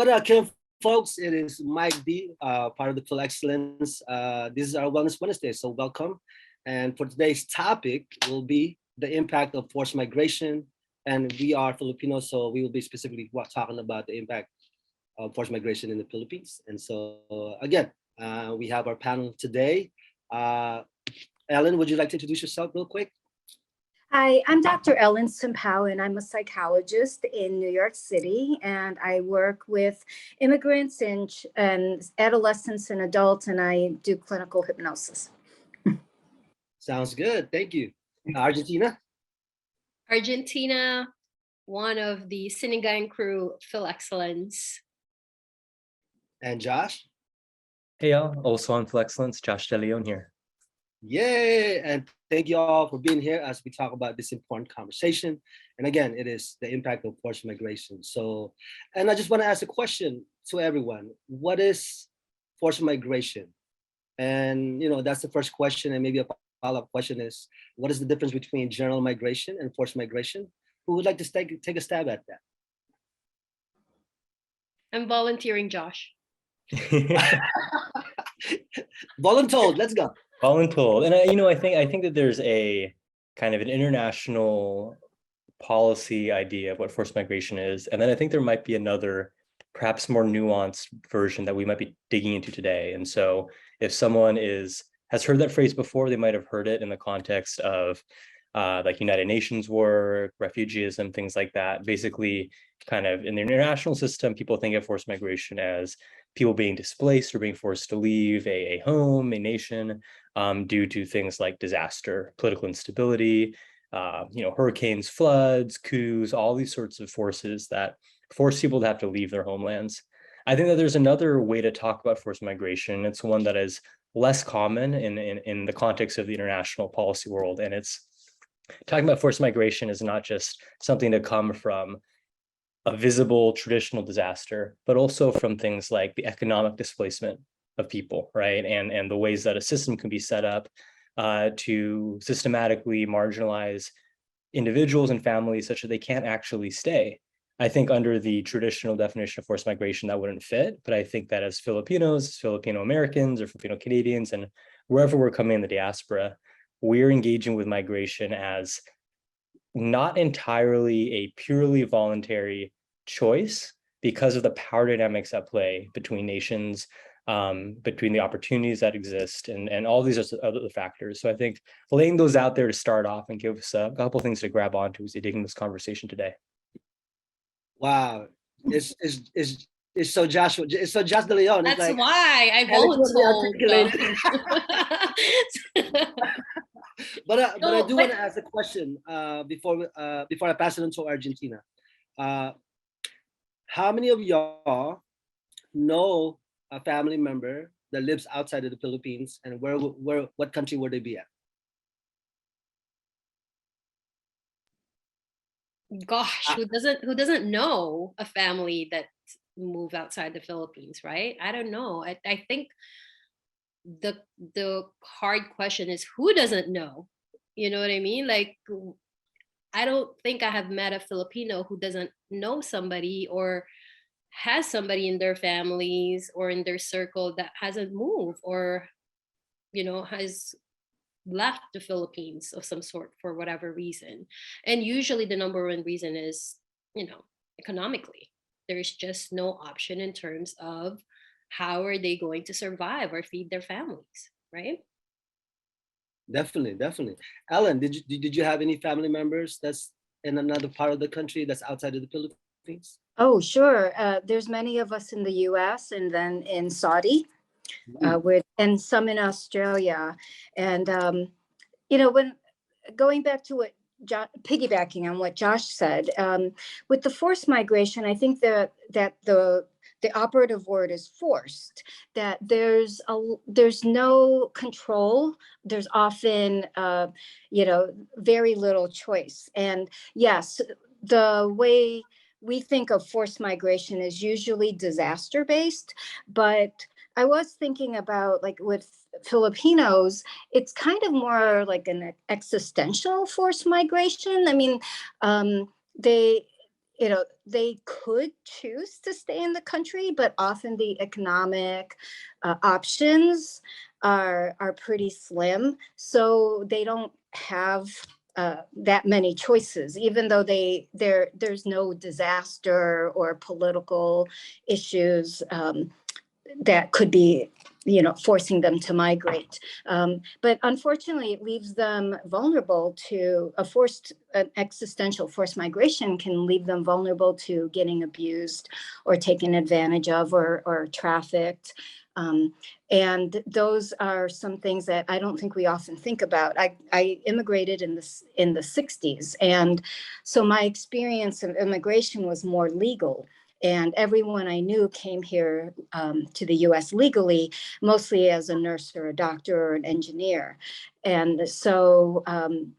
What up, Kim, folks? It is Mike D, part of the Full Excellence. This is our Wellness Wednesday, so welcome. And for today's topic will be the impact of forced migration. And we are Filipinos, so we will be specifically talking about the impact of forced migration in the Philippines. And so, again, we have our panel today. Ellen, would you like to introduce yourself real quick? Hi, I'm Dr. Ellen Simpao, and I'm a psychologist in New York City, and I work with immigrants and adolescents and adults, and I do clinical hypnosis. Sounds good. Thank you. Argentina? Argentina, one of the Sinigang crew, Phil Excellence. And Josh? Hey y'all, also on Full Excellence, Josh De Leon here. Yay! And thank you all for being here as we talk about this important conversation. And again, it is the impact of forced migration. So, and I just want to ask a question to everyone. What is forced migration? And, that's the first question. And maybe a follow-up question is, what is the difference between general migration and forced migration? Who would like to take a stab at that? I'm volunteering, Josh. Voluntold, let's go. Voluntold. And I think that there's a kind of an international policy idea of what forced migration is. And then I think there might be another, perhaps more nuanced version that we might be digging into today. And so if someone has heard that phrase before, they might have heard it in the context of like United Nations work, refugeeism, things like that. Basically, kind of in the international system, people think of forced migration as people being displaced or being forced to leave a home, a nation, due to things like disaster, political instability, hurricanes, floods, coups, all these sorts of forces that force people to have to leave their homelands. I think that there's another way to talk about forced migration. It's one that is less common in the context of the international policy world. And it's talking about forced migration is not just something to come from a visible traditional disaster, but also from things like the economic displacement of people, right? And the ways that a system can be set up to systematically marginalize individuals and families such that they can't actually stay. I think under the traditional definition of forced migration, that wouldn't fit. But I think that as Filipinos, Filipino Americans, or Filipino Canadians, and wherever we're coming in the diaspora, we're engaging with migration as not entirely a purely voluntary choice because of the power dynamics at play between nations, between the opportunities that exist, and all these other factors. So I think laying those out there to start off and give us a couple of things to grab onto as we dig into this conversation today. Wow, it's so Joshua, it's so Josh De Leon. That's like, why I volunteered. But I do want to ask a question before I pass it on to Argentina. How many of y'all know a family member that lives outside of the Philippines, and what country would they be at? Gosh, who doesn't know a family that moved outside the Philippines, right? I don't know. I think the hard question is who doesn't know? You know what I mean? Like, I don't think I have met a Filipino who doesn't know somebody or has somebody in their families or in their circle that hasn't moved or, has left the Philippines of some sort for whatever reason. And usually the number one reason is, economically. There's just no option in terms of how are they going to survive or feed their families, right? Definitely. Ellen, did you have any family members that's in another part of the country that's outside of the Philippines? Oh, sure. There's many of us in the U.S. and then in Saudi, and some in Australia. And, when going back to what piggybacking on what Josh said, with the forced migration, I think that the operative word is forced, that there's no control. There's often, very little choice. And yes, the way we think of forced migration is usually disaster based, but I was thinking about, like, with Filipinos, it's kind of more like an existential forced migration. I mean, they could choose to stay in the country, but often the economic options are pretty slim. So they don't have that many choices, even though there's no disaster or political issues that could be, forcing them to migrate. But unfortunately, it leaves them vulnerable to an existential forced migration can leave them vulnerable to getting abused or taken advantage of or trafficked. And those are some things that I don't think we often think about. I immigrated in the 60s. And so my experience of immigration was more legal. And everyone I knew came here to the US legally, mostly as a nurse or a doctor or an engineer. And so,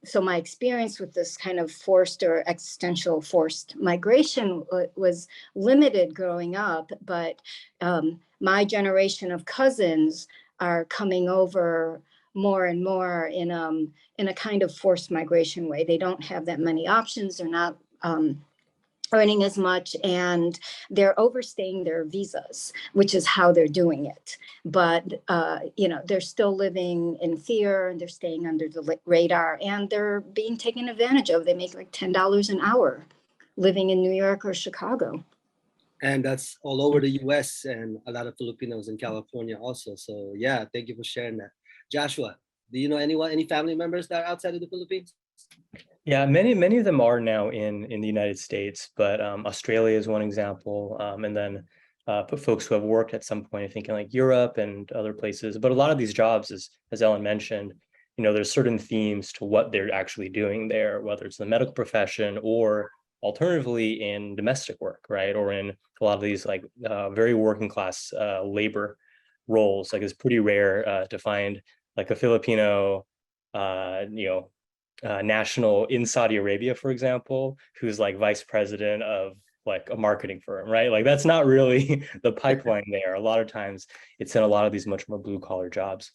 so my experience with this kind of forced or existential forced migration was limited growing up. But my generation of cousins are coming over more and more in a kind of forced migration way. They don't have that many options. They're not earning as much, and they're overstaying their visas, which is how they're doing it. But they're still living in fear, and they're staying under the radar, and they're being taken advantage of. They make like $10 an hour living in New York or Chicago. And that's all over the US and a lot of Filipinos in California also. So yeah, thank you for sharing that. Joshua, do you know any family members that are outside of the Philippines? Yeah, many of them are now in the United States, but Australia is one example, and then folks who have worked at some point, I think, in like Europe and other places. But a lot of these jobs, as Ellen mentioned, there's certain themes to what they're actually doing there, whether it's the medical profession or alternatively in domestic work, right? Or in a lot of these like very working class labor roles. Like it's pretty rare to find like a Filipino, national in Saudi Arabia, for example, who's like vice president of like a marketing firm, right? Like that's not really the pipeline there. A lot of times it's in a lot of these much more blue collar jobs.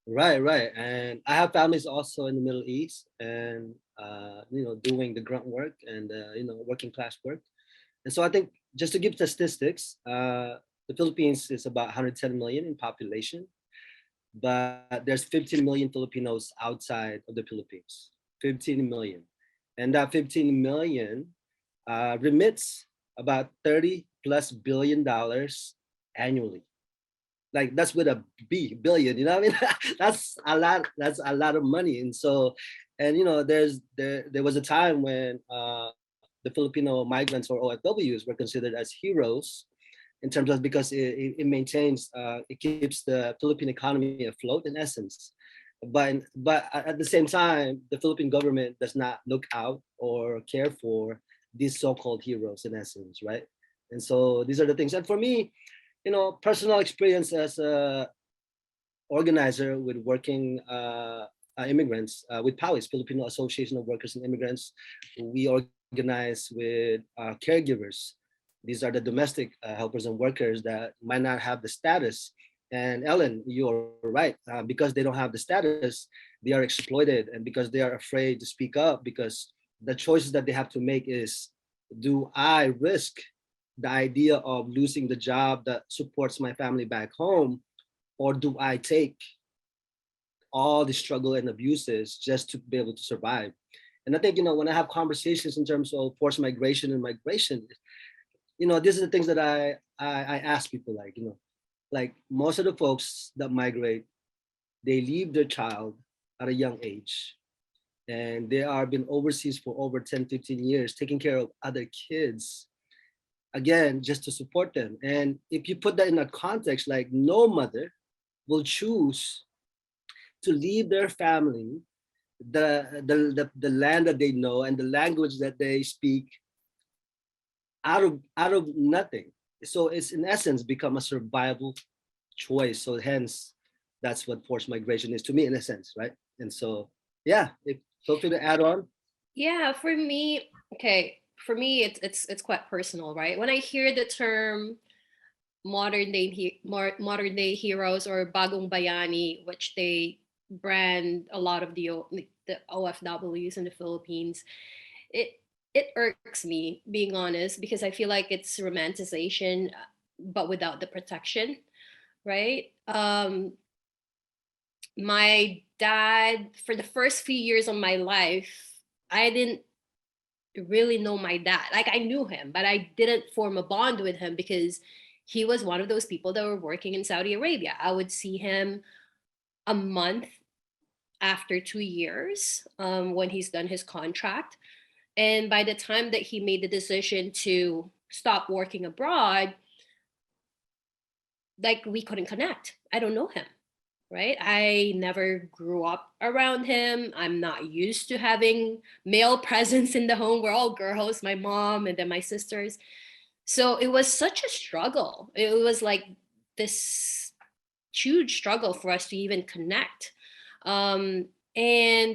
Right. And I have families also in the Middle East and, doing the grunt work and, working class work. And so I think just to give statistics, the Philippines is about 110 million in population, but there's 15 million Filipinos outside of the Philippines. 15 million. And that 15 million remits about 30 plus $billion annually. Like that's with a B, billion, you know what I mean? That's a lot of money. And so, and there was a time when the Filipino migrants or OFWs were considered as heroes in terms of because it maintains, it keeps the Philippine economy afloat in essence. But at the same time, the Philippine government does not look out or care for these so-called heroes in essence, right? And so these are the things. And for me, personal experience as a organizer with working immigrants with PAWIS, Filipino Association of Workers and Immigrants. We organize with caregivers. These are the domestic helpers and workers that might not have the status. And Ellen, you're right. Because they don't have the status, they are exploited. And because they are afraid to speak up, because the choices that they have to make is, do I risk the idea of losing the job that supports my family back home, or do I take all the struggle and abuses just to be able to survive? And I think, when I have conversations in terms of forced migration and migration, these are the things that I ask people, like most of the folks that migrate, they leave their child at a young age, and they are been overseas for over 10, 15 years, taking care of other kids, again, just to support them. And if you put that in a context, like no mother will choose to leave their family, the land that they know and the language that they speak out of nothing. So it's in essence become a survival choice. So hence, that's what forced migration is to me in a sense, right? And so, yeah, feel free to add on. Yeah, for me, okay, it's quite personal, right? When I hear the term modern day heroes or bagong bayani, which they brand a lot of the OFWs in the Philippines, it it irks me, being honest, because I feel like it's romanticization, but without the protection, right? My dad, for the first few years of my life, I didn't really know my dad. Like, I knew him, but I didn't form a bond with him because he was one of those people that were working in Saudi Arabia. I would see him a month after 2 years, when he's done his contract. And by the time that he made the decision to stop working abroad, like, we couldn't connect. I don't know him, right? I never grew up around him. I'm not used to having male presence in the home. We're all girls, my mom and then my sisters. So it was such a struggle. It was like this huge struggle for us to even connect. And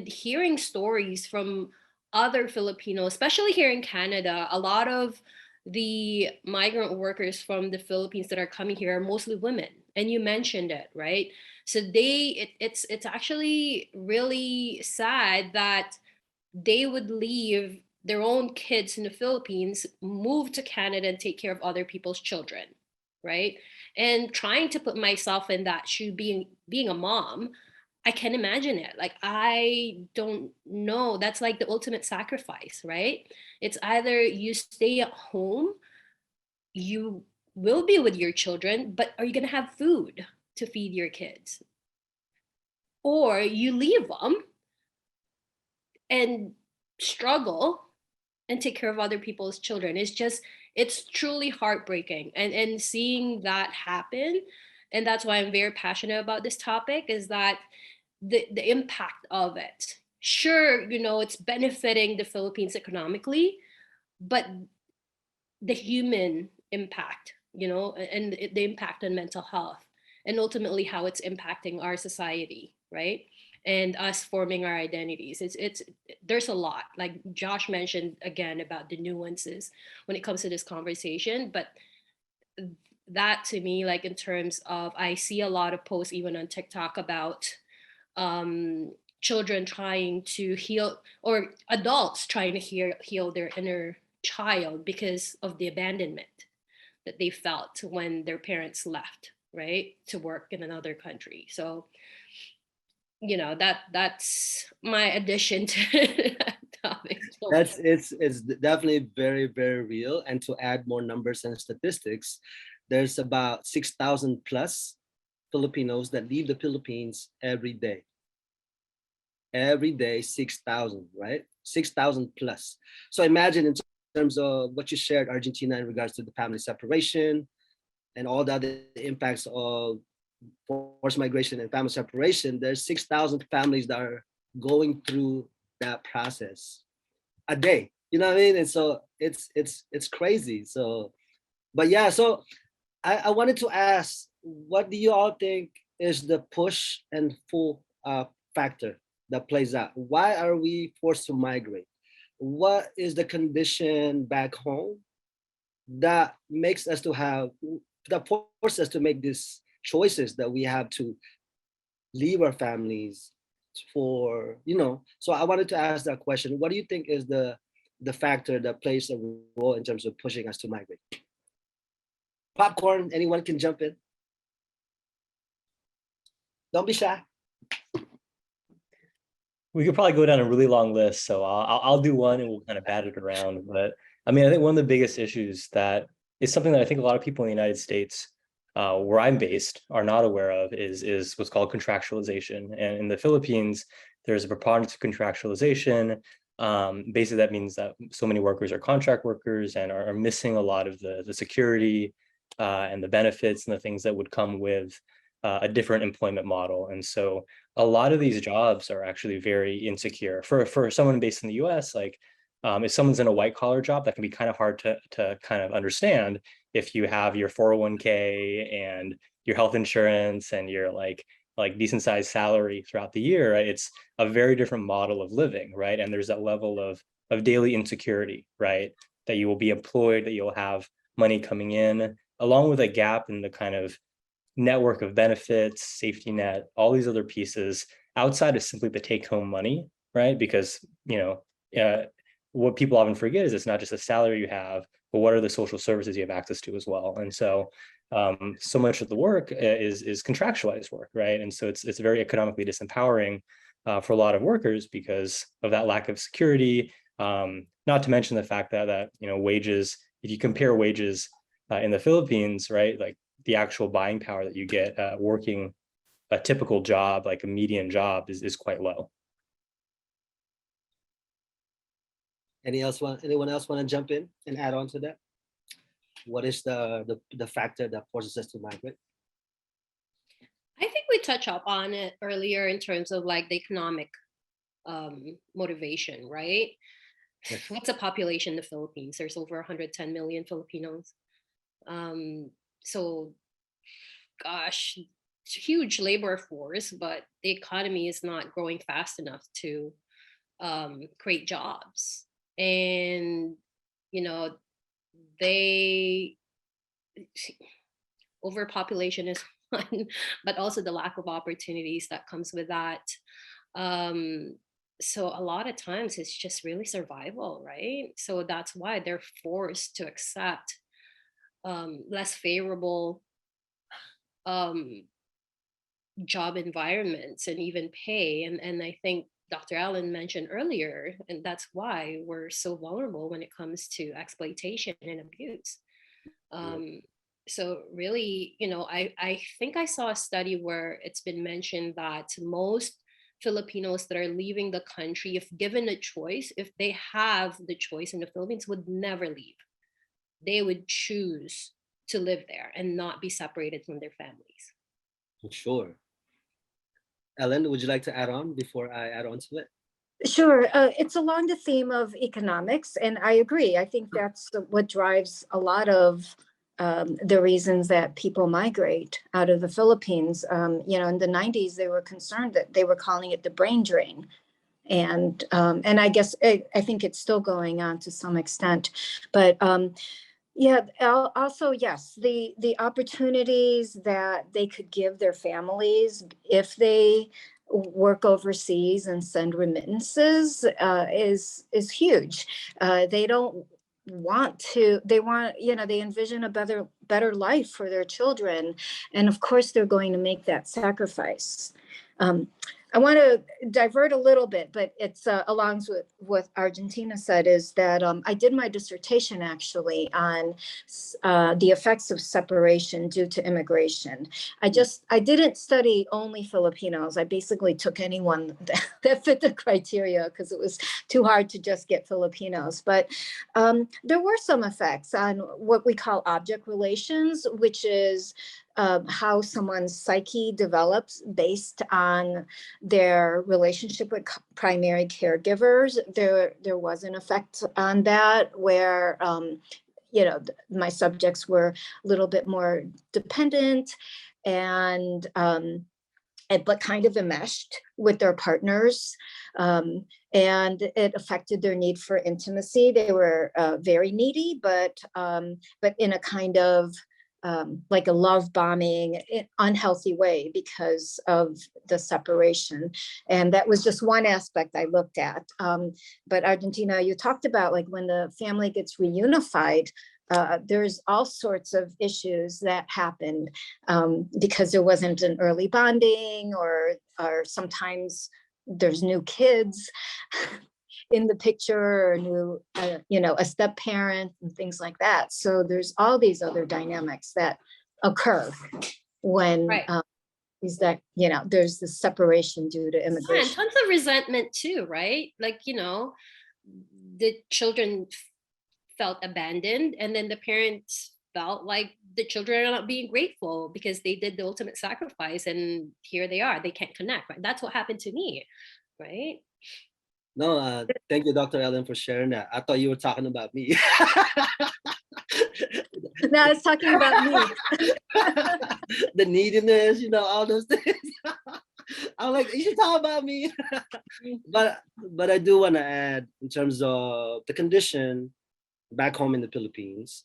hearing stories from other Filipinos, especially here in Canada, a lot of the migrant workers from the Philippines that are coming here are mostly women. And you mentioned it, right? So it's actually really sad that they would leave their own kids in the Philippines, move to Canada and take care of other people's children, right? And trying to put myself in that shoe, being a mom, I can imagine it. Like, I don't know. That's like the ultimate sacrifice, right? It's either you stay at home, you will be with your children, but are you going to have food to feed your kids? Or you leave them and struggle and take care of other people's children. It's truly heartbreaking. And seeing that happen, and that's why I'm very passionate about this topic, is that the impact of it. Sure, it's benefiting the Philippines economically, but the human impact, and the impact on mental health, and ultimately how it's impacting our society, right? And us forming our identities. It's there's a lot, like Josh mentioned again, about the nuances when it comes to this conversation. But that, to me, like, in terms of, I see a lot of posts even on TikTok about children trying to heal, or adults trying to heal their inner child because of the abandonment that they felt when their parents left, right, to work in another country. So that's my addition to that topic. It's definitely very, very real. And to add more numbers and statistics, there's about 6,000 plus Filipinos that leave the Philippines every day. Every day, 6,000, right? 6,000 plus. So imagine, in terms of what you shared, Argentina, in regards to the family separation and all the other impacts of forced migration and family separation, there's 6,000 families that are going through that process a day. You know what I mean? And so it's crazy. So, but yeah, so I wanted to ask, what do you all think is the push and pull factor that plays out? Why are we forced to migrate? What is the condition back home that makes us to have, that forces us to make these choices, that we have to leave our families for, so I wanted to ask that question. What do you think is the factor that plays a role in terms of pushing us to migrate? Popcorn, anyone can jump in. Don't be shy. We could probably go down a really long list, so I'll do one and we'll kind of bat it around. But I mean, I think one of the biggest issues that is something that I think a lot of people in the United States, where I'm based, are not aware of is what's called contractualization. And in the Philippines, there's a preponderance of contractualization. Basically, that means that so many workers are contract workers and are missing a lot of the security and the benefits and the things that would come with a different employment model. And so a lot of these jobs are actually very insecure. For someone based in the US, like if someone's in a white collar job, that can be kind of hard to kind of understand. If you have your 401k and your health insurance and your like decent sized salary throughout the year, right? It's a very different model of living, right? And there's that level of daily insecurity, right? That you will be employed, that you'll have money coming in, along with a gap in the kind of network of benefits, safety net, all these other pieces outside of simply the take home money, right? Because, what people often forget is it's not just a salary you have, but what are the social services you have access to as well. And so so much of the work is contractualized work, right? And so it's very economically disempowering for a lot of workers because of that lack of security. Not to mention the fact that wages, if you compare wages in the Philippines, right, like the actual buying power that you get working a typical job, like a median job, is quite low. Anyone else want to jump in and add on to that? What is the factor that forces us to migrate? I think we touched up on it earlier in terms of like the economic motivation, right? Yes. What's the population in the Philippines? There's over 110 million Filipinos. So, gosh, it's a huge labor force, but the economy is not growing fast enough to create jobs. And, overpopulation is one, but also the lack of opportunities that comes with that. So a lot of times it's just really survival, right? So that's why they're forced to accept less favorable job environments and even pay. And I think Dr. Allen mentioned earlier, and that's why we're so vulnerable when it comes to exploitation and abuse. So really, I think I saw a study where it's been mentioned that most Filipinos that are leaving the country, if given a choice, if they have the choice in the Philippines, would never leave. They would choose to live there and not be separated from their families. Sure. Ellen, would you like to add on before I add on to it? Sure. It's along the theme of economics, and I agree. I think that's what drives a lot of the reasons that people migrate out of the Philippines. In the 90s, they were concerned that they were calling it the brain drain. And I guess I think it's still going on to some extent. But also, yes, the opportunities that they could give their families if they work overseas and send remittances is huge. They don't want to, they envision a better life for their children, and of course they're going to make that sacrifice. I want to divert a little bit, but it's along with what Argentina said, is that I did my dissertation actually on the effects of separation due to immigration. I didn't study only Filipinos. I basically took anyone that fit the criteria because it was too hard to just get Filipinos. But there were some effects on what we call object relations, which is how someone's psyche develops based on their relationship with primary caregivers. There was an effect on that where, my subjects were a little bit more dependent and but kind of enmeshed with their partners. And it affected their need for intimacy. They were very needy, but in a kind of like a love bombing, unhealthy way because of the separation. And that was just one aspect I looked at. But Argentina, you talked about like when the family gets reunified, there's all sorts of issues that happened because there wasn't an early bonding, or sometimes there's new kids in the picture, or new, a step parent and things like that. So there's all these other dynamics that occur when there's the separation due to immigration. Yeah, and tons of resentment too, right? Like, the children felt abandoned, and then the parents felt like the children are not being grateful because they did the ultimate sacrifice, and here they are, they can't connect, right? That's what happened to me, right? No, thank you, Dr. Ellen, for sharing that. I thought you were talking about me. No, I was talking about me. The neediness, all those things. I'm like, you should talk about me. But I do want to add in terms of the condition back home in the Philippines.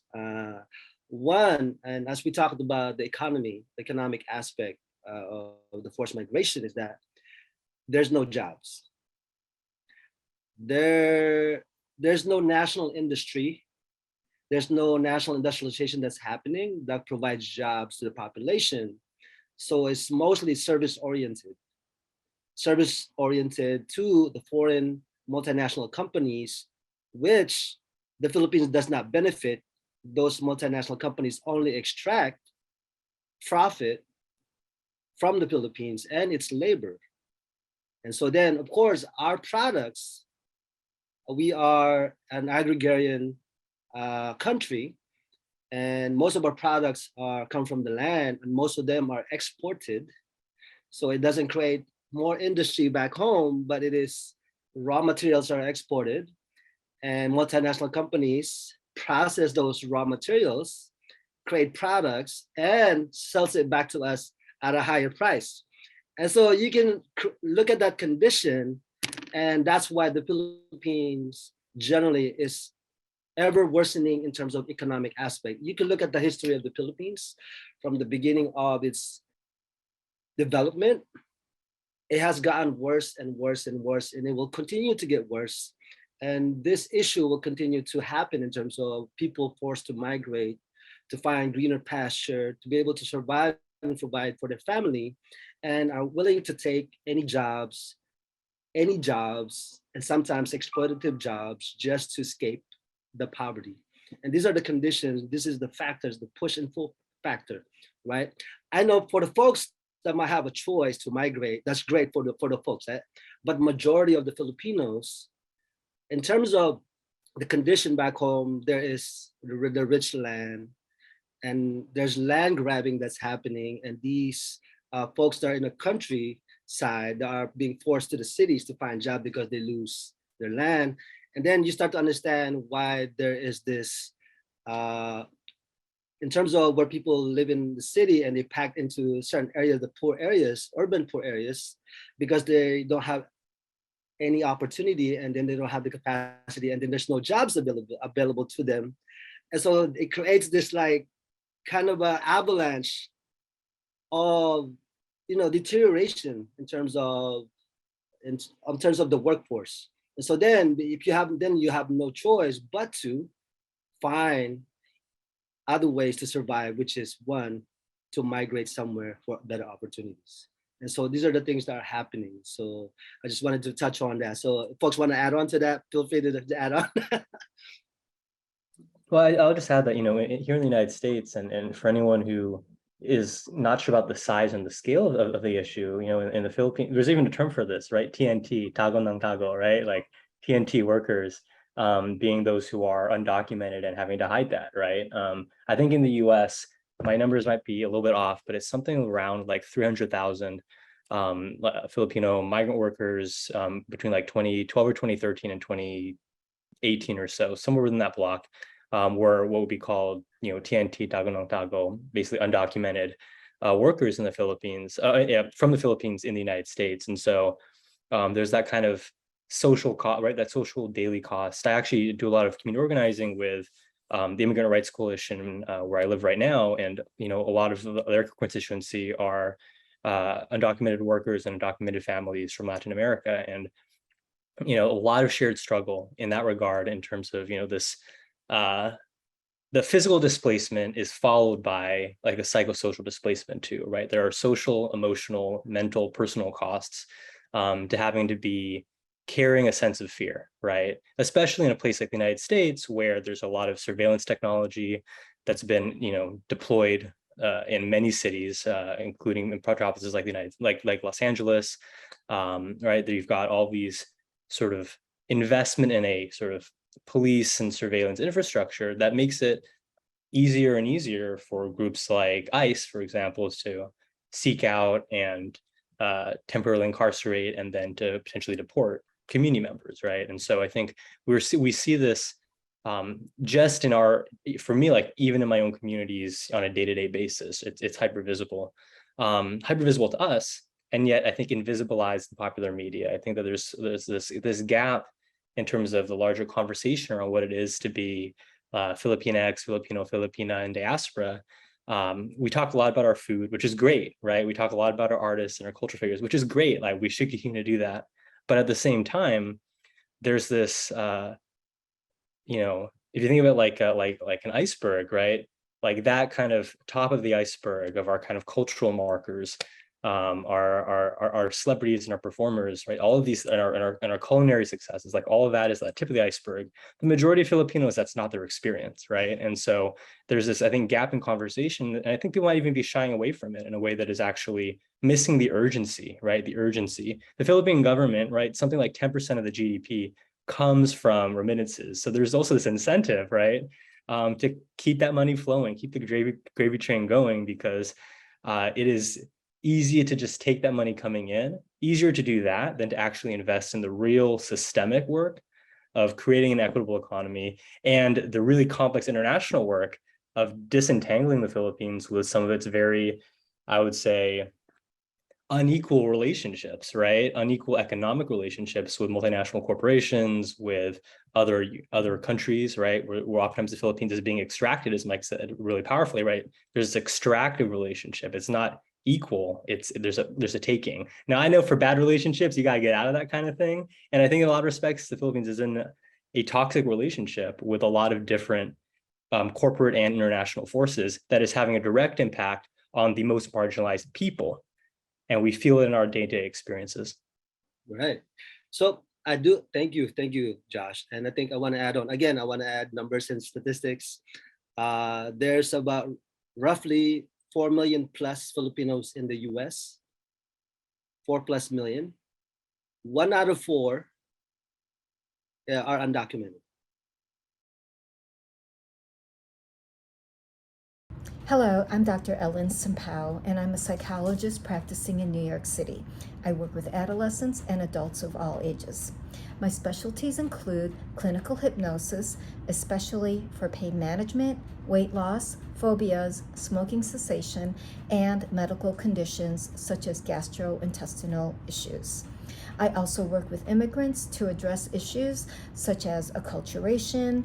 One, and as we talked about the economic aspect of the forced migration, is that there's no jobs. There there's no national industry, there's no national industrialization that's happening that provides jobs to the population. So it's mostly service oriented to the foreign multinational companies, which the Philippines does not benefit. Those multinational companies only extract profit from the Philippines and its labor. And so then, of course, our products, we are an agrarian country, and most of our products come from the land, and most of them are exported. So it doesn't create more industry back home, but it is raw materials are exported, and multinational companies process those raw materials, create products, and sells it back to us at a higher price. And so you can look at that condition, and that's why the Philippines generally is ever worsening in terms of economic aspect. You can look at the history of the Philippines from the beginning of its development. It has gotten worse and worse and worse, and it will continue to get worse. And this issue will continue to happen in terms of people forced to migrate, to find greener pasture, to be able to survive and provide for their family, and are willing to take any jobs, and sometimes exploitative jobs just to escape the poverty. And these are the conditions, this is the factors, the push and pull factor, right? I know for the folks that might have a choice to migrate, that's great for the folks, right? But majority of the Filipinos, in terms of the condition back home, there is the rich land, and there's land grabbing that's happening, and these folks that are in the countryside that are being forced to the cities to find jobs because they lose their land. And then you start to understand why there is this, in terms of where people live in the city and they packed into certain areas, the poor areas, urban poor areas, because they don't have any opportunity, and then they don't have the capacity, and then there's no jobs available to them. And so it creates this like kind of an avalanche of deterioration in terms of the workforce. And so then if you have no choice but to find other ways to survive, which is one, to migrate somewhere for better opportunities. And so these are the things that are happening. So I just wanted to touch on that. So if folks want to add on to that, feel free to add on. Well, I'll just add that, here in the United States, and for anyone who is not sure about the size and the scale of the issue, in the Philippines, there's even a term for this, right? TNT, tago ng tago, right? Like TNT workers, being those who are undocumented and having to hide that, right? I think in the US, my numbers might be a little bit off, but it's something around like 300,000 Filipino migrant workers between like 2012 or 2013 and 2018 or so, somewhere within that block, were what would be called, TNT, tago ng tago, basically undocumented workers in the Philippines, from the Philippines in the United States. And so there's that kind of social cost, right? That social daily cost. I actually do a lot of community organizing with the Immigrant Rights Coalition where I live right now. And, a lot of their constituency are undocumented workers and undocumented families from Latin America. And, a lot of shared struggle in that regard in terms of, this, the physical displacement is followed by like a psychosocial displacement too, right? There are social, emotional, mental, personal costs to having to be carrying a sense of fear, right? Especially in a place like the United States, where there's a lot of surveillance technology that's been, deployed in many cities, including in metropolises like like Los Angeles, right? That you've got all these sort of investment in a sort of police and surveillance infrastructure that makes it easier and easier for groups like ICE, for example, to seek out and temporarily incarcerate and then to potentially deport community members, right? And so I think we see this just for me, like even in my own communities on a day-to-day basis, it's hyper visible to us, and yet I think invisibilized the popular media. I think that there's this gap in terms of the larger conversation around what it is to be Filipinx, Filipino, Filipina, and diaspora. We talk a lot about our food, which is great, right? We talk a lot about our artists and our cultural figures, which is great. Like we should continue to do that. But at the same time, there's this if you think of it like an iceberg, right? Like that kind of top of the iceberg of our kind of cultural markers, our celebrities and our performers, right? All of these and our culinary successes, like all of that is the tip of the iceberg. The majority of Filipinos, that's not their experience, right? And so there's this, I think, gap in conversation, and I think people might even be shying away from it in a way that is actually missing the urgency, right? The urgency. The Philippine government, right? Something like 10% of the GDP comes from remittances. So there's also this incentive, right? To keep that money flowing, keep the gravy train going, because it is easier to just take that money coming in, easier to do that than to actually invest in the real systemic work of creating an equitable economy and the really complex international work of disentangling the Philippines with some of its very, I would say, unequal relationships, right? Unequal economic relationships with multinational corporations, with other countries, right? Where oftentimes the Philippines is being extracted, as Mike said really powerfully, right? There's this extractive relationship. It's not equal. There's a taking. Now, I know for bad relationships, you got to get out of that kind of thing. And I think in a lot of respects, the Philippines is in a toxic relationship with a lot of different corporate and international forces that is having a direct impact on the most marginalized people. And we feel it in our day-to-day experiences. Right. So I do thank you, Josh. And I think I want to add on again. I want to add numbers and statistics. There's about roughly 4 million plus Filipinos in the U.S. 4+ million. 1 out of 4 are undocumented. Hello, I'm Dr. Ellen Sampao, and I'm a psychologist practicing in New York City. I work with adolescents and adults of all ages. My specialties include clinical hypnosis, especially for pain management, weight loss, phobias, smoking cessation, and medical conditions such as gastrointestinal issues. I also work with immigrants to address issues such as acculturation,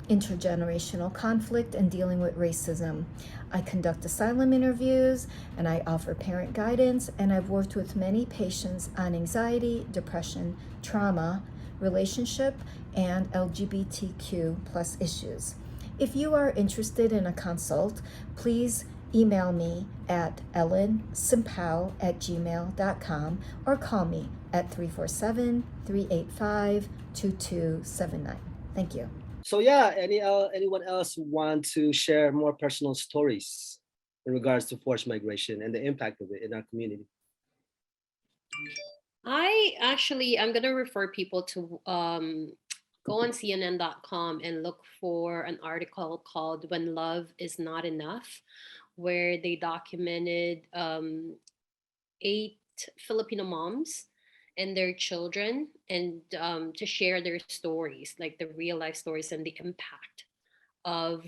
intergenerational conflict, and dealing with racism. I conduct asylum interviews, and I offer parent guidance, and I've worked with many patients on anxiety, depression, trauma, relationship, and LGBTQ plus issues. If you are interested in a consult, please email me at ellensimpao@gmail.com or call me at 347-385-2279. Thank you. So yeah, anyone else want to share more personal stories in regards to forced migration and the impact of it in our community? I'm going to refer people to go on CNN.com and look for an article called "When Love Is Not Enough," where they documented 8 Filipino moms and their children, and to share their stories, like the real life stories and the impact of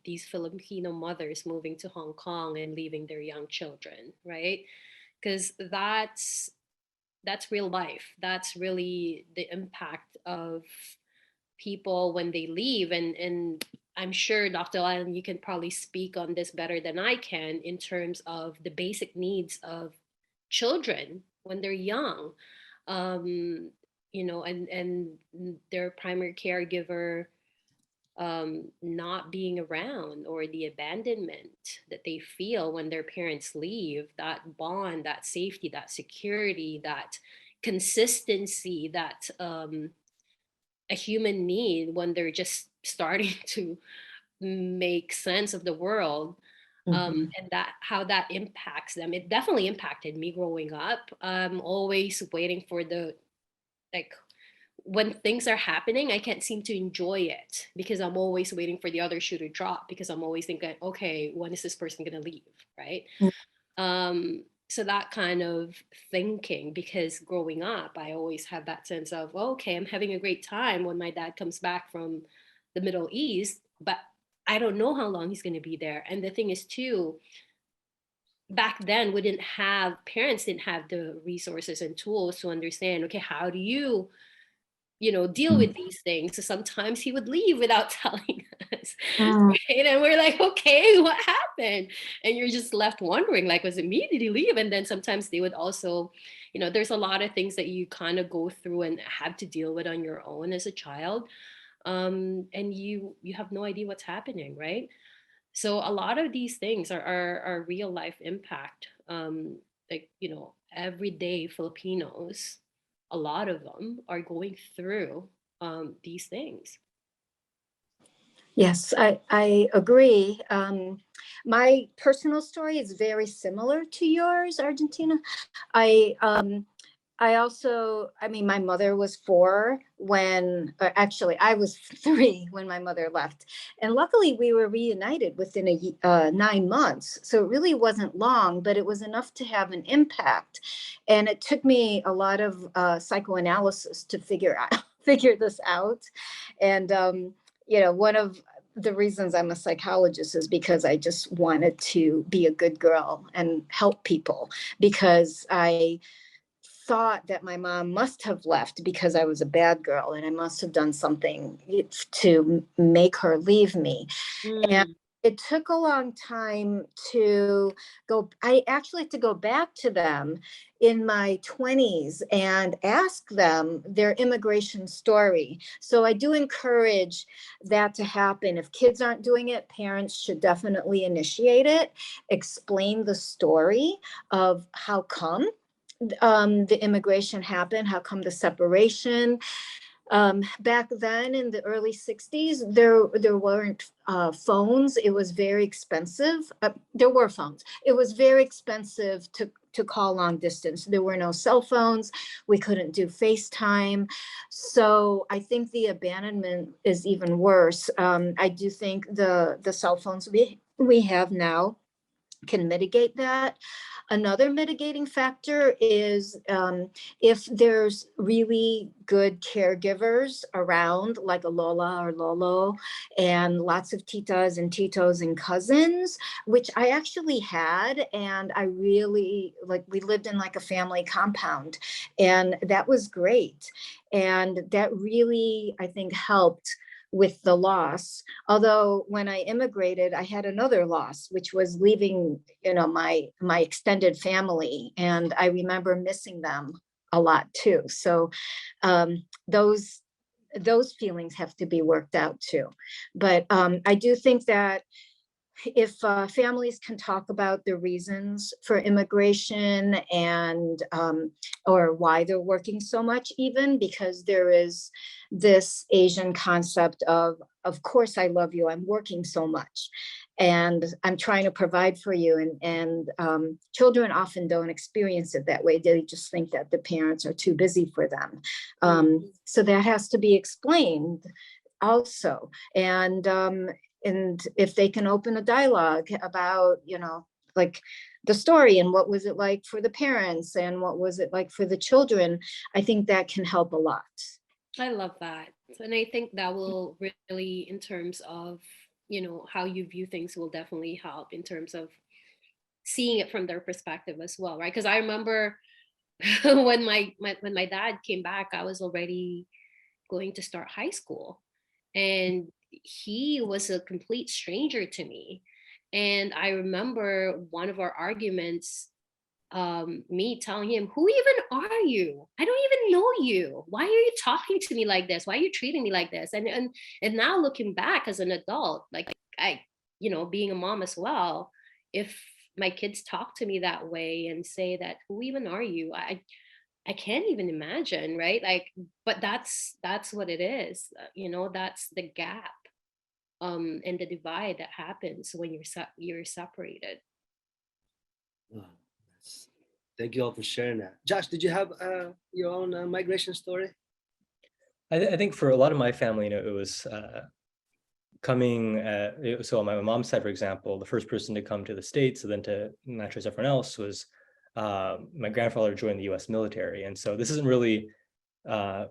these Filipino mothers moving to Hong Kong and leaving their young children, right? Because that's real life. That's really the impact of people when they leave. And I'm sure, Dr. Allen, you can probably speak on this better than I can in terms of the basic needs of children when they're young, and their primary caregiver not being around, or the abandonment that they feel when their parents leave, that bond, that safety, that security, that consistency, that a human need when they're just starting to make sense of the world. And that how that impacts them. It definitely impacted me growing up. I'm always waiting for when things are happening, I can't seem to enjoy it because I'm always waiting for the other shoe to drop, because I'm always thinking, okay, when is this person going to leave? Right. So that kind of thinking, because growing up, I always have that sense of, well, okay, I'm having a great time when my dad comes back from the Middle East, but I don't know how long he's going to be there. And the thing is too, back then parents didn't have the resources and tools to understand, okay, how do you deal with these things? So sometimes he would leave without telling us, right? And we're like, okay, what happened? And you're just left wondering, like, was it me? Did he leave? And then sometimes they would also, there's a lot of things that you kind of go through and have to deal with on your own as a child. and you have no idea what's happening, right? So a lot of these things are real life impact. Like, you know, everyday Filipinos, a lot of them are going through these things. Yes, I agree. My personal story is very similar to yours, Argentina. I I also, I mean, my mother was 4 when, actually, I was 3 when my mother left. And luckily, we were reunited within 9 months. So it really wasn't long, but it was enough to have an impact. And it took me a lot of psychoanalysis to figure this out. And, you know, one of the reasons I'm a psychologist is because I just wanted to be a good girl and help people, because I thought that my mom must have left because I was a bad girl and I must have done something to make her leave me. And Mm. it took a long time to go. I actually had to go back to them in my 20s and ask them their immigration story. So I do encourage that to happen. If kids aren't doing it, parents should definitely initiate it, explain the story of how come the immigration happened, how come the separation. Back then in the early 60s, there weren't phones. It was very expensive. There were phones. It was very expensive to call long distance. There were no cell phones. We couldn't do FaceTime. So I think the abandonment is even worse. I do think the cell phones we have now can mitigate that. Another mitigating factor is if there's really good caregivers around, like a Lola or Lolo, and lots of titas and titos and cousins, which I actually had. And I really, like, we lived in like a family compound, and that was great. And that really, I think, helped with the loss. Although when I immigrated, I had another loss, which was leaving, you know, my extended family, and I remember missing them a lot too. So those feelings have to be worked out too. But I do think that if families can talk about the reasons for immigration and or why they're working so much, even because there is this Asian concept of course I love you, I'm working so much and I'm trying to provide for you, and children often don't experience it that way. They just think that the parents are too busy for them. So that has to be explained also. And if they can open a dialogue about, you know, like the story and what was it like for the parents and what was it like for the children, I think that can help a lot. I love that. And I think that will really, in terms of, you know, how you view things, will definitely help in terms of seeing it from their perspective as well, right? Because I remember when when my dad came back, I was already going to start high school, and he was a complete stranger to me. And I remember one of our arguments, me telling him, "Who even are you? I don't even know you. Why are you talking to me like this? Why are you treating me like this?" And now looking back as an adult, like I, you know, being a mom as well, if my kids talk to me that way and say that, "Who even are you?" I can't even imagine, right? Like, but that's what it is. You know, that's the gap and the divide that happens when you're separated. Oh, thank you all for sharing that. Josh, did you have your own migration story? I think for a lot of my family, you know, it was coming. So on my mom's side, for example, the first person to come to the States, and then to naturally as everyone else, was my grandfather joined the U.S. military, and so this isn't really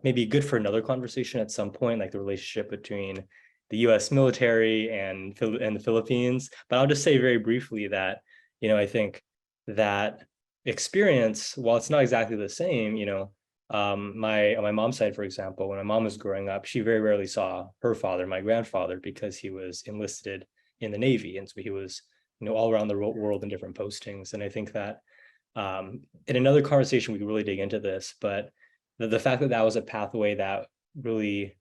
maybe good for another conversation at some point, like the relationship between the U.S. military and the Philippines. But I'll just say very briefly that, you know, I think that experience, while it's not exactly the same, you know, on my mom's side, for example, when my mom was growing up, she very rarely saw her father, my grandfather, because he was enlisted in the Navy, and so he was, you know, all around the world in different postings. And I think that in another conversation we could really dig into this, but the fact that that was a pathway that really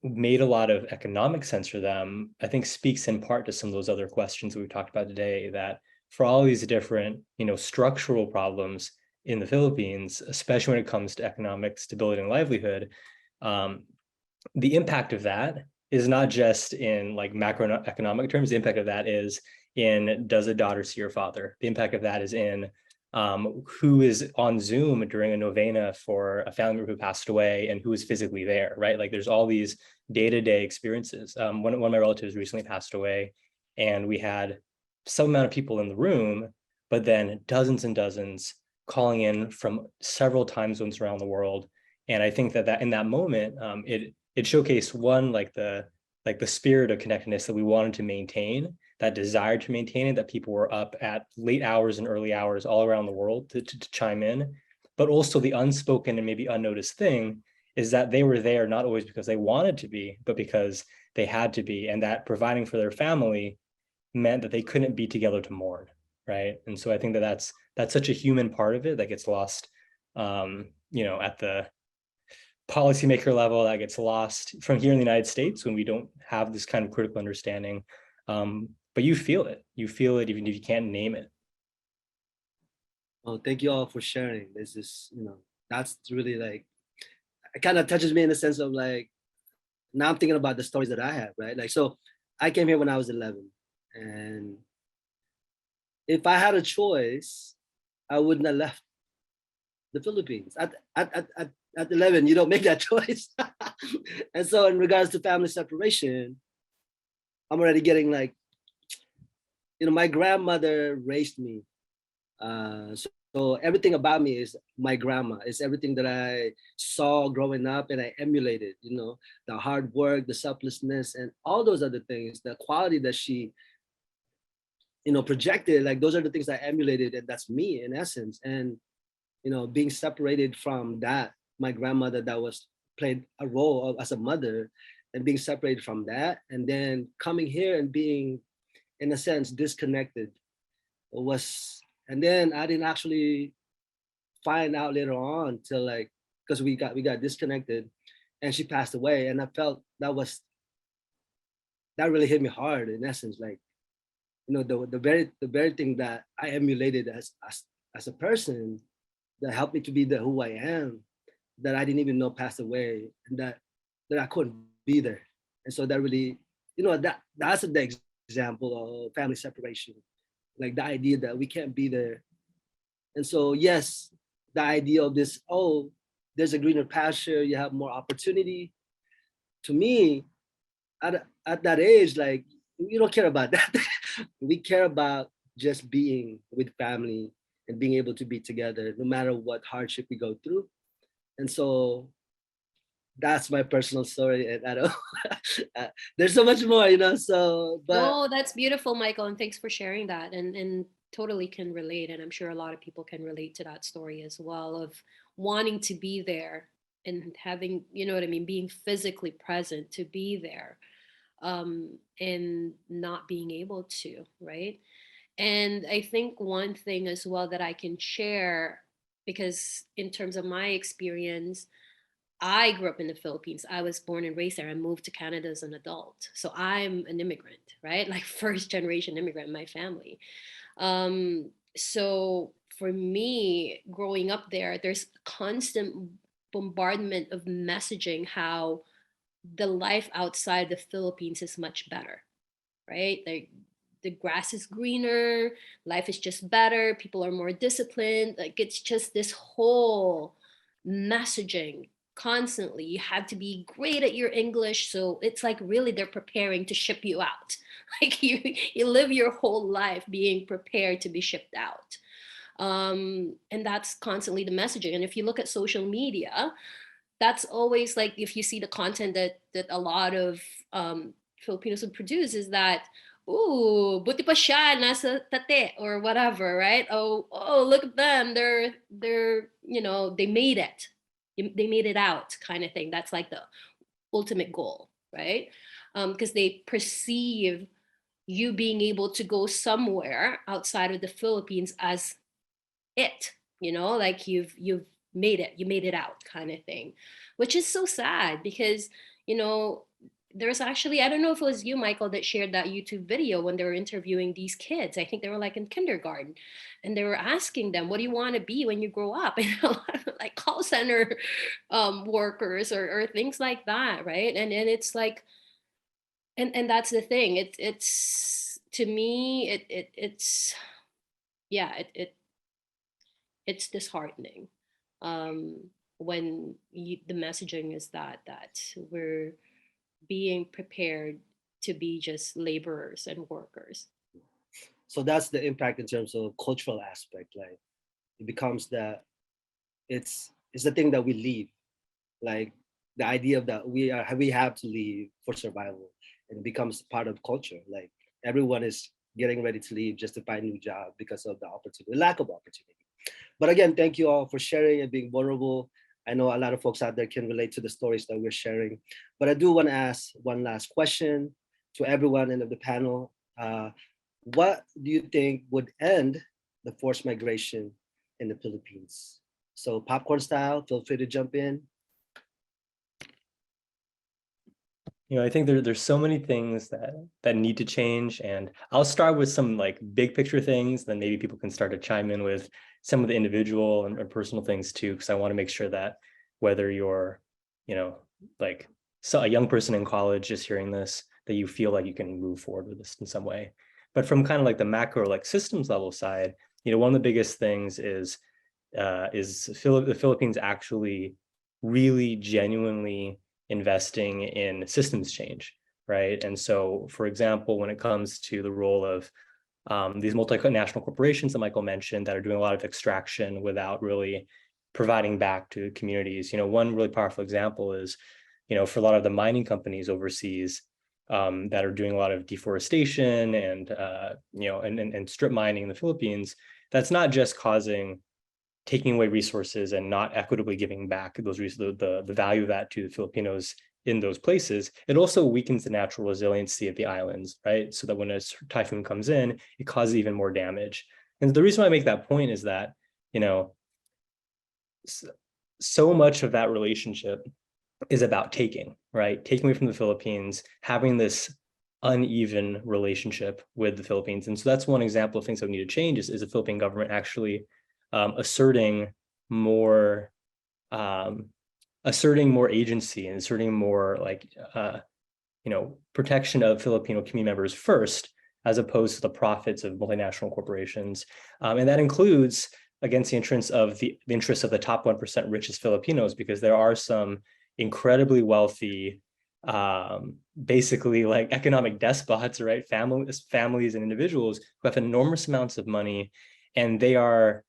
made a lot of economic sense for them, I think speaks in part to some of those other questions that we talked about today, that for all these different, structural problems in the Philippines, especially when it comes to economic stability and livelihood, the impact of that is not just in like macroeconomic terms. The impact of that is in, does a daughter see her father? The impact of that is in who is on Zoom during a novena for a family member who passed away and who is physically there, right? Like there's all these day-to-day experiences. One of my relatives recently passed away, and we had some amount of people in the room, but then dozens and dozens calling in from several time zones around the world. And I think that in that moment, it showcased one, like the spirit of connectedness that we wanted to maintain, that desire to maintain it, that people were up at late hours and early hours all around the world to chime in. But also the unspoken and maybe unnoticed thing is that they were there not always because they wanted to be, but because they had to be, and that providing for their family meant that they couldn't be together to mourn, right? And so I think that that's such a human part of it that gets lost, at the policymaker level, that gets lost from here in the United States when we don't have this kind of critical understanding. But you feel it even if you can't name it. Oh, thank you all for sharing. This is, that's really like, it kind of touches me in the sense of like, now I'm thinking about the stories that I have, right? Like, so I came here when I was 11, and if I had a choice, I wouldn't have left the Philippines. At 11, you don't make that choice. And so in regards to family separation, I'm already getting like, my grandmother raised me. So everything about me is my grandma. It's everything that I saw growing up and I emulated, the hard work, the selflessness, and all those other things, the quality that she, projected, like those are the things I emulated, and that's me in essence. And, being separated from that, my grandmother that was played a role as a mother, and being separated from that, and then coming here and being, in a sense, disconnected was, and then I didn't actually find out later on till like, because we got disconnected and she passed away, and I felt that really hit me hard in essence, like, the very thing that I emulated as a person that helped me to be who I am, that I didn't even know passed away, and that I couldn't be there. And so that really, that's the example of family separation, like the idea that we can't be there. And so, yes, the idea of this, oh, there's a greener pasture, you have more opportunity. To me, at that age, like, we don't care about that. We care about just being with family and being able to be together, no matter what hardship we go through. And so that's my personal story. And I don't, there's so much more, so, but. No, that's beautiful, Michael. And thanks for sharing that. And totally can relate. And I'm sure a lot of people can relate to that story as well, of wanting to be there and having, being physically present to be there, and not being able to, right? And I think one thing as well that I can share, because in terms of my experience, I grew up in the Philippines. I was born and raised there. I moved to Canada as an adult. So I'm an immigrant, right? Like first generation immigrant in my family. So for me, growing up there, there's constant bombardment of messaging how the life outside the Philippines is much better, right? Like the grass is greener, life is just better, people are more disciplined. Like it's just this whole messaging constantly. You have to be great at your English. So it's like really they're preparing to ship you out. Like you live your whole life being prepared to be shipped out. And that's constantly the messaging. And if you look at social media, that's always like, if you see the content that a lot of Filipinos would produce, is that, ooh, buti pa siya, nasa tate, or whatever, right? Oh, look at them. They're, they made it. They made it out, kind of thing. That's like the ultimate goal, right? Because they perceive you being able to go somewhere outside of the Philippines as it, like you've made it, you made it out, kind of thing, which is so sad because, there's actually, I don't know if it was you, Michael, that shared that YouTube video when they were interviewing these kids. I think they were like in kindergarten, and they were asking them, what do you want to be when you grow up? And a lot of like call center workers or things like that, right? And it's like, and that's the thing. It's to me, it's yeah, it's disheartening when the messaging is that we're being prepared to be just laborers and workers. So that's the impact in terms of cultural aspect. Like it becomes that it's the thing that we leave. Like the idea of that we have to leave for survival, and it becomes part of culture. Like everyone is getting ready to leave just to find a new job because of the opportunity, lack of opportunity. But again, thank you all for sharing and being vulnerable. I know a lot of folks out there can relate to the stories that we're sharing. But I do want to ask one last question to everyone in the panel. What do you think would end the forced migration in the Philippines? So popcorn style, feel free to jump in. I think there's so many things that need to change, and I'll start with some like big picture things, then maybe people can start to chime in with some of the individual and personal things too, because I want to make sure that whether you're, like a young person in college just hearing this, that you feel like you can move forward with this in some way. But from kind of like the macro, like systems level side, one of the biggest things is the Philippines actually really genuinely investing in systems change, right? And so, for example, when it comes to the role of these multinational corporations that Michael mentioned that are doing a lot of extraction without really providing back to communities, one really powerful example is, for a lot of the mining companies overseas that are doing a lot of deforestation and and strip mining in the Philippines, that's not just taking away resources and not equitably giving back those the value of that to the Filipinos in those places. It also weakens the natural resiliency of the islands, right? So that when a typhoon comes in, it causes even more damage. And the reason why I make that point is that, so much of that relationship is about taking, right? Taking away from the Philippines, having this uneven relationship with the Philippines. And so that's one example of things that we need to change is the Philippine government actually asserting more agency and asserting more like protection of Filipino community members first, as opposed to the profits of multinational corporations, and that includes against the interests of the top 1% richest Filipinos, because there are some incredibly wealthy, basically like economic despots, right? Families and individuals who have enormous amounts of money, and they are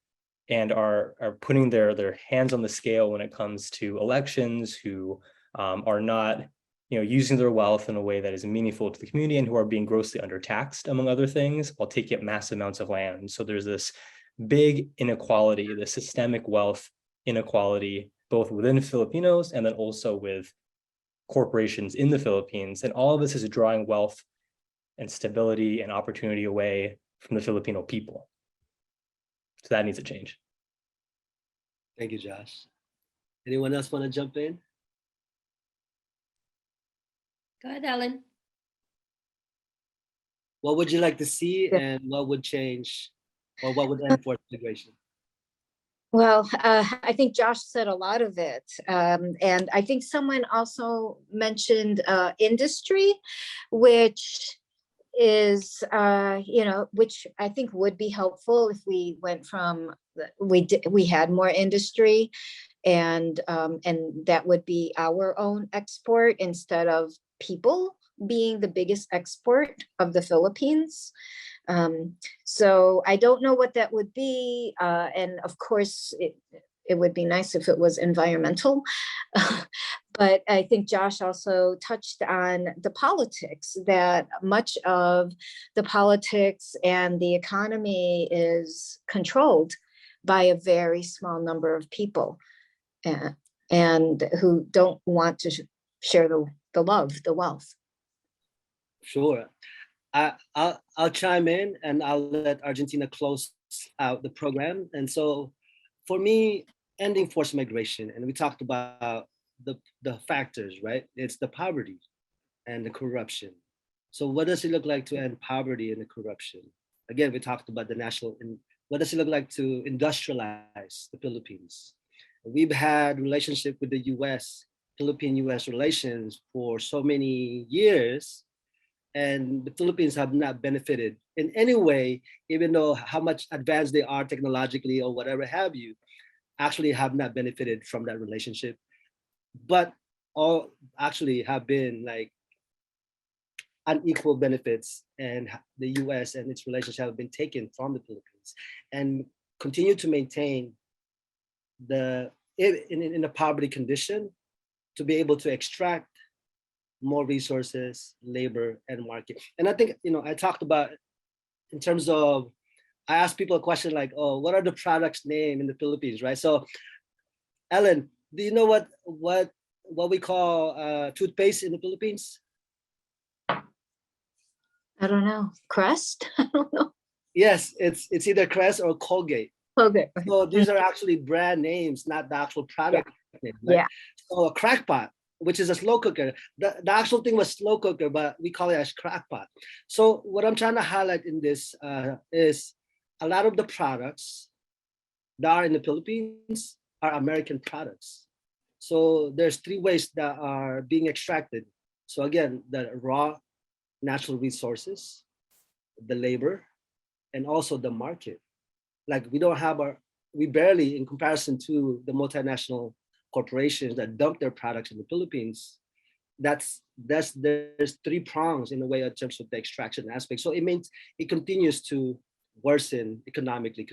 putting their hands on the scale when it comes to elections, who are not using their wealth in a way that is meaningful to the community, and who are being grossly undertaxed, among other things, while taking up massive amounts of land. So there's this big inequality, the systemic wealth inequality, both within Filipinos and then also with corporations in the Philippines. And all of this is drawing wealth and stability and opportunity away from the Filipino people. So that needs to change. Thank you, Josh. Anyone else want to jump in? Go ahead, Ellen. What would you like to see, and what would change, or what would end forced migration? Well, I think Josh said a lot of it. And I think someone also mentioned industry, which is, which I think would be helpful if we went from, we had more industry, and that would be our own export instead of people being the biggest export of the Philippines. So I don't know what that would be. And of course, it would be nice if it was environmental. But I think Josh also touched on the politics, that much of the politics and the economy is controlled by a very small number of people, and who don't want to share the love, the wealth. Sure. I'll chime in, and I'll let Argentina close out the program. And so for me, ending forced migration, and we talked about the factors, right? It's the poverty. and the corruption. So what does it look like to end poverty and the corruption? Again, we talked about the national, what does it look like to industrialize the Philippines? We've had relationship with the US, Philippine-US relations for so many years, and the Philippines have not benefited in any way, even though how much advanced they are technologically or whatever have you, actually have not benefited from that relationship, but all actually have been like unequal benefits, and the US and its relationship have been taken from the Philippines and continue to maintain the in a poverty condition to be able to extract more resources, labor, and market. And I think, I talked about in terms of, I asked people a question like, oh, what are the products name in the Philippines, right? So Ellen, do you know what we call toothpaste in the Philippines? I don't know. Crest? I don't know. Yes, it's either Crest or Colgate. Okay. So these are actually brand names, not the actual product name. Right? Yeah. So a crackpot, which is a slow cooker. The actual thing was slow cooker, but we call it as crackpot. So what I'm trying to highlight in this is a lot of the products that are in the Philippines are American products. So there's three ways that are being extracted. So again, the raw natural resources, the labor, and also the market. Like we barely, in comparison to the multinational corporations that dump their products in the Philippines, there's three prongs in a way in terms of the extraction aspect. So it means it continues to worsen economically,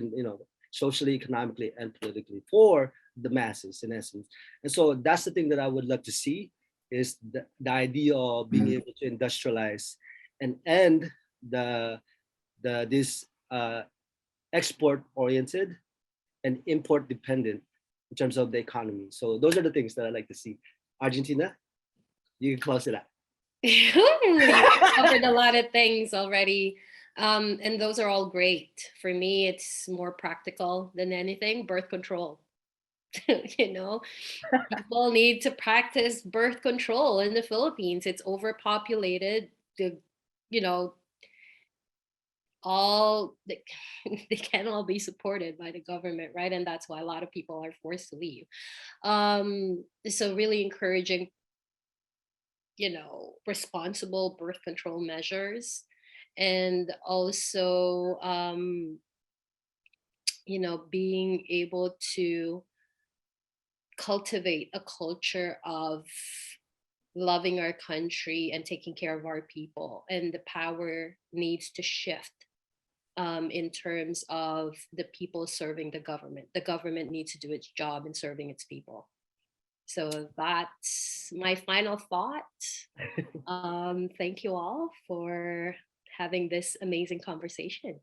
socially, economically, and politically for the masses in essence. And so that's the thing that I would love to see is the idea of being able to industrialize and end this export oriented and import dependent in terms of the economy. So those are the things that I like to see. Argentina, you can close it out. You covered a lot of things already. And those are all great. For me, it's more practical than anything. Birth control. People need to practice birth control in the Philippines. It's overpopulated. All they can all be supported by the government, right? And that's why a lot of people are forced to leave. So really encouraging, responsible birth control measures, and also being able to cultivate a culture of loving our country and taking care of our people. And the power needs to shift in terms of the people serving the government. The government needs to do its job in serving its people. So that's my final thought. Thank you all for having this amazing conversation.